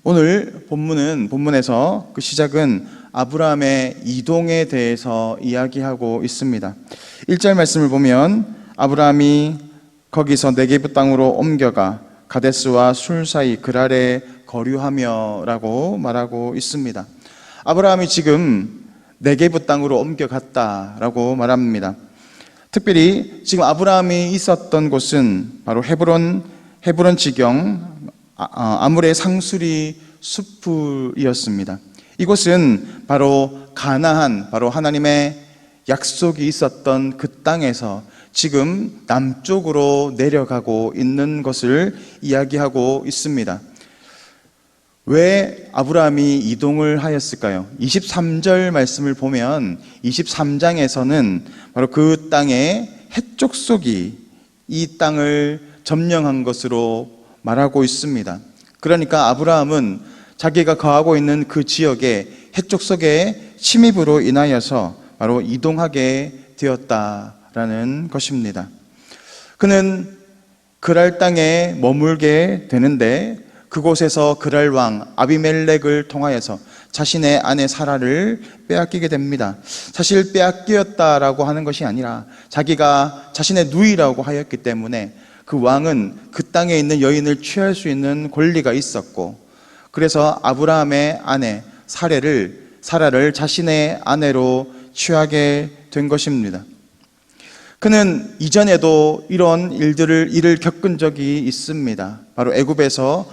오늘 본문에서 그 시작은 아브라함의 이동에 대해서 이야기하고 있습니다. 1절 말씀을 보면 아브라함이 거기서 네게브 땅으로 옮겨가 가데스와 술 사이 그랄에 거류하며 라고 말하고 있습니다. 아브라함이 지금 네게브 땅으로 옮겨갔다라고 말합니다. 특별히 지금 아브라함이 있었던 곳은 바로 헤브론 지경 아물의 상수리 숲이었습니다. 이곳은 바로 가나안, 바로 하나님의 약속이 있었던 그 땅에서 지금 남쪽으로 내려가고 있는 것을 이야기하고 있습니다. 왜 아브라함이 이동을 하였을까요? 23절 말씀을 보면 23장에서는 바로 그 땅의 해족속이 이 땅을 점령한 것으로 말하고 있습니다. 그러니까 아브라함은 자기가 거하고 있는 그 지역의 해족속의 침입으로 인하여서 바로 이동하게 되었다라는 것입니다. 그는 그랄 땅에 머물게 되는데 그곳에서 그랄 왕 아비멜렉을 통하여서 자신의 아내 사라를 빼앗기게 됩니다. 사실 빼앗겼다라고 하는 것이 아니라 자기가 자신의 누이라고 하였기 때문에 그 왕은 그 땅에 있는 여인을 취할 수 있는 권리가 있었고, 그래서 아브라함의 아내 사라를 자신의 아내로 취하게 된 것입니다. 그는 이전에도 이런 일을 겪은 적이 있습니다. 바로 애굽에서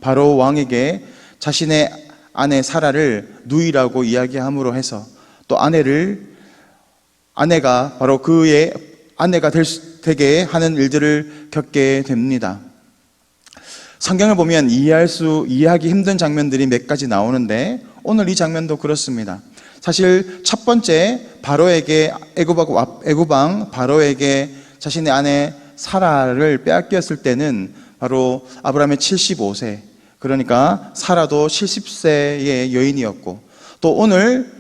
바로 왕에게 자신의 아내 사라를 누이라고 이야기함으로 해서 또 아내가 바로 그의 아내가 되게 하는 일들을 겪게 됩니다. 성경을 보면 이해하기 힘든 장면들이 몇 가지 나오는데 오늘 이 장면도 그렇습니다. 사실 첫 번째 애굽 왕 바로에게 자신의 아내 사라를 빼앗겼을 때는 바로 아브라함의 75세, 그러니까 사라도 70세의 여인이었고, 또 오늘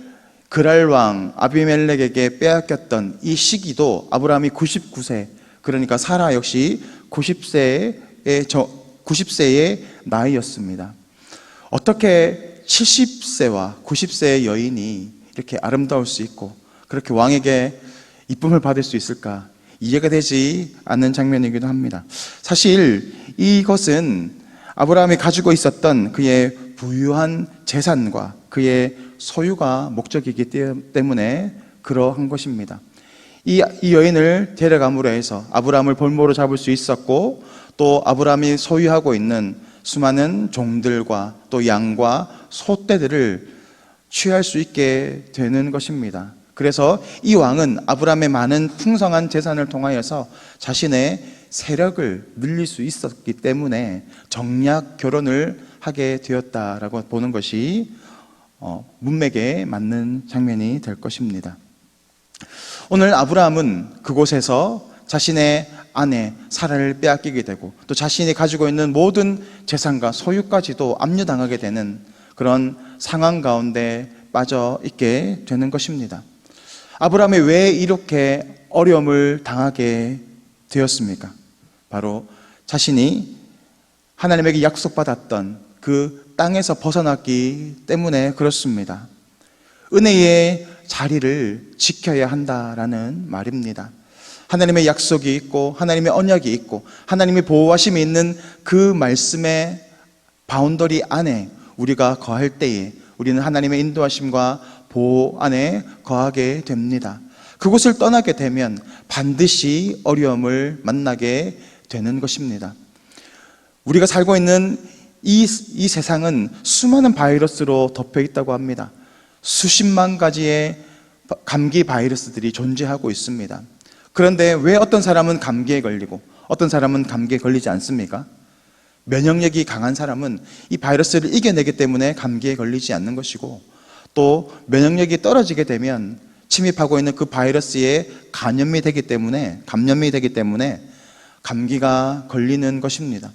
그랄 왕 아비멜렉에게 빼앗겼던 이 시기도 아브라함이 99세, 그러니까 사라 역시 90세의 나이였습니다. 어떻게 70세와 90세의 여인이 이렇게 아름다울 수 있고 그렇게 왕에게 이쁨을 받을 수 있을까? 이해가 되지 않는 장면이기도 합니다. 사실 이것은 아브라함이 가지고 있었던 그의 부유한 재산과 그의 소유가 목적이기 때문에 그러한 것입니다. 이 여인을 데려감으로 해서 아브라함을 볼모로 잡을 수 있었고, 또 아브라함이 소유하고 있는 수많은 종들과 또 양과 소떼들을 취할 수 있게 되는 것입니다. 그래서 이 왕은 아브라함의 많은 풍성한 재산을 통하여서 자신의 세력을 늘릴 수 있었기 때문에 정략 결혼을 하게 되었다라고 보는 것이 문맥에 맞는 장면이 될 것입니다. 오늘 아브라함은 그곳에서 자신의 아내 사라를 빼앗기게 되고 또 자신이 가지고 있는 모든 재산과 소유까지도 압류당하게 되는 그런 상황 가운데 빠져 있게 되는 것입니다. 아브라함이 왜 이렇게 어려움을 당하게 되었습니까? 바로 자신이 하나님에게 약속받았던 그 땅에서 벗어났기 때문에 그렇습니다. 은혜의 자리를 지켜야 한다라는 말입니다. 하나님의 약속이 있고 하나님의 언약이 있고 하나님의 보호하심이 있는 그 말씀의 바운더리 안에 우리가 거할 때에 우리는 하나님의 인도하심과 보호 안에 거하게 됩니다. 그곳을 떠나게 되면 반드시 어려움을 만나게 되는 것입니다. 우리가 살고 있는 이 세상은 수많은 바이러스로 덮여 있다고 합니다. 수십만 가지의 감기 바이러스들이 존재하고 있습니다. 그런데 왜 어떤 사람은 감기에 걸리고 어떤 사람은 감기에 걸리지 않습니까? 면역력이 강한 사람은 이 바이러스를 이겨내기 때문에 감기에 걸리지 않는 것이고, 또 면역력이 떨어지게 되면 침입하고 있는 그 바이러스에 감염이 되기 때문에 감기가 걸리는 것입니다.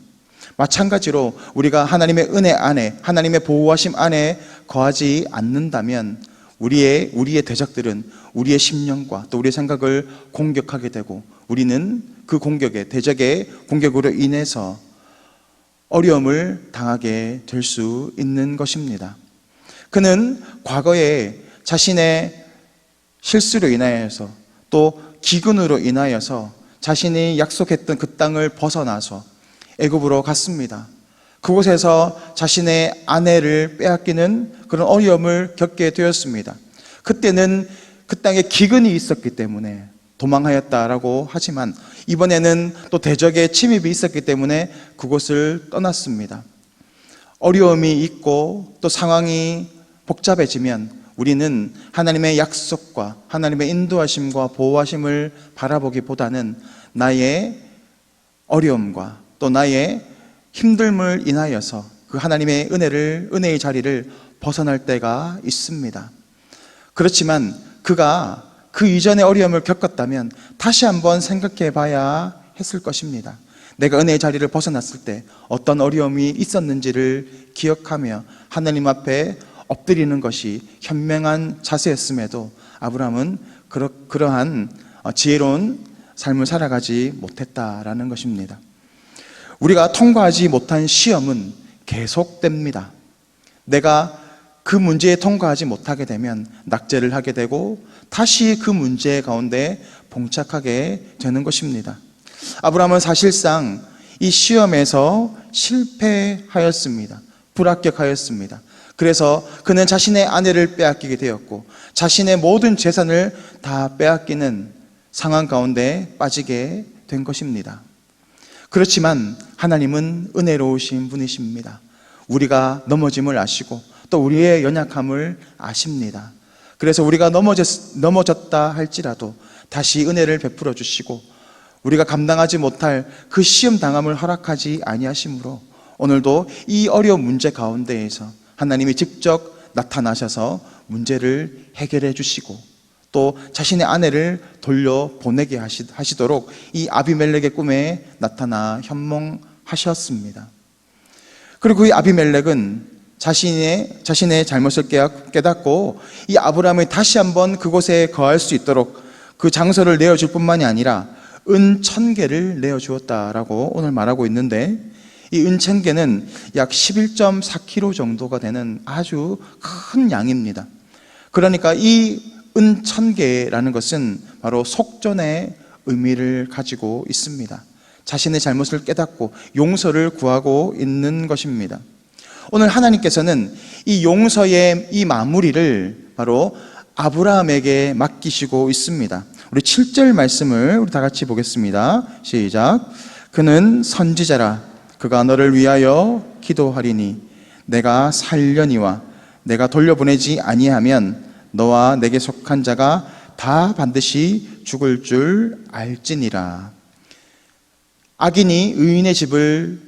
마찬가지로 우리가 하나님의 은혜 안에, 하나님의 보호하심 안에 거하지 않는다면 우리의 대적들은 우리의 심령과 또 우리의 생각을 공격하게 되고, 우리는 그 대적의 공격으로 인해서 어려움을 당하게 될 수 있는 것입니다. 그는 과거에 자신의 실수로 인하여서 또 기근으로 인하여서 자신이 약속했던 그 땅을 벗어나서 애굽으로 갔습니다. 그곳에서 자신의 아내를 빼앗기는 그런 어려움을 겪게 되었습니다. 그때는 그 땅에 기근이 있었기 때문에 도망하였다라고 하지만 이번에는 또 대적의 침입이 있었기 때문에 그곳을 떠났습니다. 어려움이 있고 또 상황이 복잡해지면 우리는 하나님의 약속과 하나님의 인도하심과 보호하심을 바라보기보다는 나의 어려움과 또 나의 힘듦을 인하여서 그 하나님의 은혜의 자리를 벗어날 때가 있습니다. 그렇지만 그가 그 이전의 어려움을 겪었다면 다시 한번 생각해 봐야 했을 것입니다. 내가 은혜의 자리를 벗어났을 때 어떤 어려움이 있었는지를 기억하며 하나님 앞에 엎드리는 것이 현명한 자세였음에도 아브라함은 그러한 지혜로운 삶을 살아가지 못했다라는 것입니다. 우리가 통과하지 못한 시험은 계속됩니다. 내가 그 문제에 통과하지 못하게 되면 낙제를 하게 되고 다시 그 문제 가운데 봉착하게 되는 것입니다. 아브라함은 사실상 이 시험에서 실패하였습니다. 불합격하였습니다. 그래서 그는 자신의 아내를 빼앗기게 되었고 자신의 모든 재산을 다 빼앗기는 상황 가운데 빠지게 된 것입니다. 그렇지만 하나님은 은혜로우신 분이십니다. 우리가 넘어짐을 아시고 또 우리의 연약함을 아십니다. 그래서 우리가 넘어졌다 할지라도 다시 은혜를 베풀어 주시고 우리가 감당하지 못할 그 시험 당함을 허락하지 아니하심으로 오늘도 이 어려운 문제 가운데에서 하나님이 직접 나타나셔서 문제를 해결해 주시고 또 자신의 아내를 돌려보내게 하시도록 이 아비멜렉의 꿈에 나타나 현몽하셨습니다. 그리고 이 아비멜렉은 자신의 잘못을 깨닫고 이 아브라함이 다시 한번 그곳에 거할 수 있도록 그 장소를 내어줄 뿐만이 아니라 은 1000개를 내어주었다라고 오늘 말하고 있는데 이 은 1000개는 약 11.4kg 정도가 되는 아주 큰 양입니다. 그러니까 이 은 1000개라는 것은 바로 속전의 의미를 가지고 있습니다. 자신의 잘못을 깨닫고 용서를 구하고 있는 것입니다. 오늘 하나님께서는 이 용서의 이 마무리를 바로 아브라함에게 맡기시고 있습니다. 우리 7절 말씀을 우리 다 같이 보겠습니다. 시작. 그는 선지자라. 그가 너를 위하여 기도하리니 내가 살려니와 내가 돌려보내지 아니하면 너와 내게 속한 자가 다 반드시 죽을 줄 알지니라. 악인이 의인의 집을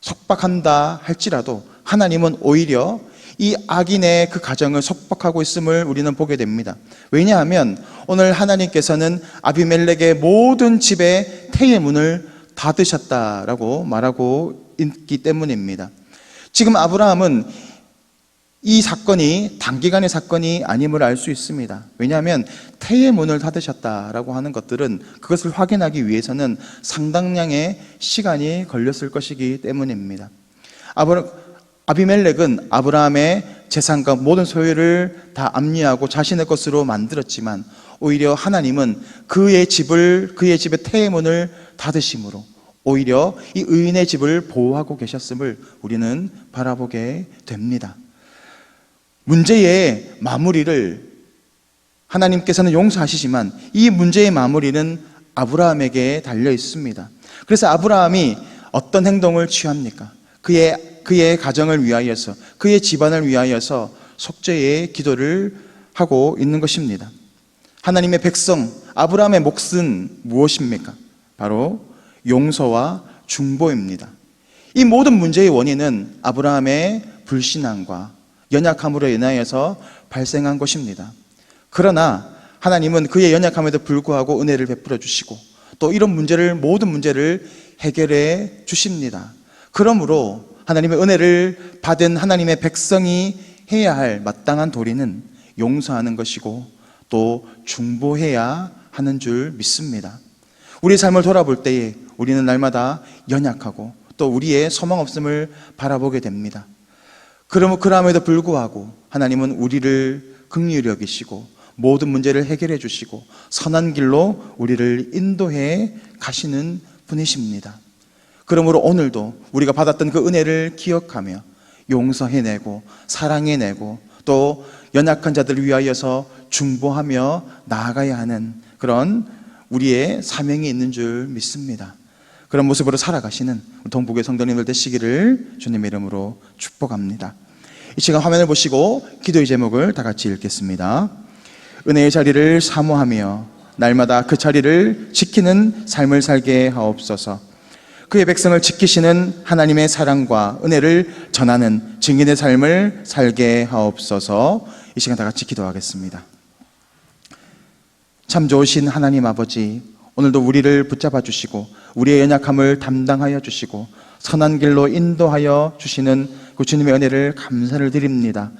속박한다 할지라도 하나님은 오히려 이 악인의 그 가정을 속박하고 있음을 우리는 보게 됩니다. 왜냐하면 오늘 하나님께서는 아비멜렉의 모든 집의 태의 문을 닫으셨다라고 말하고 있기 때문입니다. 지금 아브라함은 이 사건이 단기간의 사건이 아님을 알 수 있습니다. 왜냐하면 태의 문을 닫으셨다라고 하는 것들은 그것을 확인하기 위해서는 상당량의 시간이 걸렸을 것이기 때문입니다. 아비멜렉은 아브라함의 재산과 모든 소유를 다 압리하고 자신의 것으로 만들었지만 오히려 하나님은 그의 집의 태의 문을 닫으심으로 오히려 이 의인의 집을 보호하고 계셨음을 우리는 바라보게 됩니다. 문제의 마무리를 하나님께서는 용서하시지만 이 문제의 마무리는 아브라함에게 달려 있습니다. 그래서 아브라함이 어떤 행동을 취합니까? 그의 가정을 위하여서, 그의 집안을 위하여서 속죄의 기도를 하고 있는 것입니다. 하나님의 백성 아브라함의 몫은 무엇입니까? 바로 용서와 중보입니다. 이 모든 문제의 원인은 아브라함의 불신앙과 연약함으로 인하여서 발생한 것입니다. 그러나 하나님은 그의 연약함에도 불구하고 은혜를 베풀어 주시고 또 이런 모든 문제를 해결해 주십니다. 그러므로 하나님의 은혜를 받은 하나님의 백성이 해야 할 마땅한 도리는 용서하는 것이고 또 중보해야 하는 줄 믿습니다. 우리 삶을 돌아볼 때에 우리는 날마다 연약하고 또 우리의 소망 없음을 바라보게 됩니다. 그럼에도 불구하고 하나님은 우리를 긍휼히 여기시고 모든 문제를 해결해 주시고 선한 길로 우리를 인도해 가시는 분이십니다. 그러므로 오늘도 우리가 받았던 그 은혜를 기억하며 용서해내고 사랑해내고 또 연약한 자들을 위하여서 중보하며 나아가야 하는 그런 우리의 사명이 있는 줄 믿습니다. 그런 모습으로 살아가시는 동북의 성도님들 되시기를 주님의 이름으로 축복합니다. 이 시간 화면을 보시고 기도의 제목을 다 같이 읽겠습니다. 은혜의 자리를 사모하며 날마다 그 자리를 지키는 삶을 살게 하옵소서. 그의 백성을 지키시는 하나님의 사랑과 은혜를 전하는 증인의 삶을 살게 하옵소서. 이 시간 다 같이 기도하겠습니다. 참 좋으신 하나님 아버지, 오늘도 우리를 붙잡아 주시고 우리의 연약함을 담당하여 주시고 선한 길로 인도하여 주시는 그 주님의 은혜를 감사를 드립니다.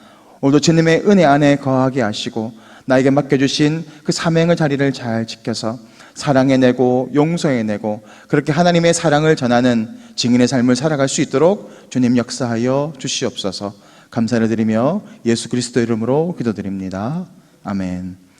오늘도 주님의 은혜 안에 거하게 하시고 나에게 맡겨주신 그 사명의 자리를 잘 지켜서 사랑해내고 용서해내고 그렇게 하나님의 사랑을 전하는 증인의 삶을 살아갈 수 있도록 주님 역사하여 주시옵소서. 감사를 드리며 예수 그리스도 이름으로 기도드립니다. 아멘.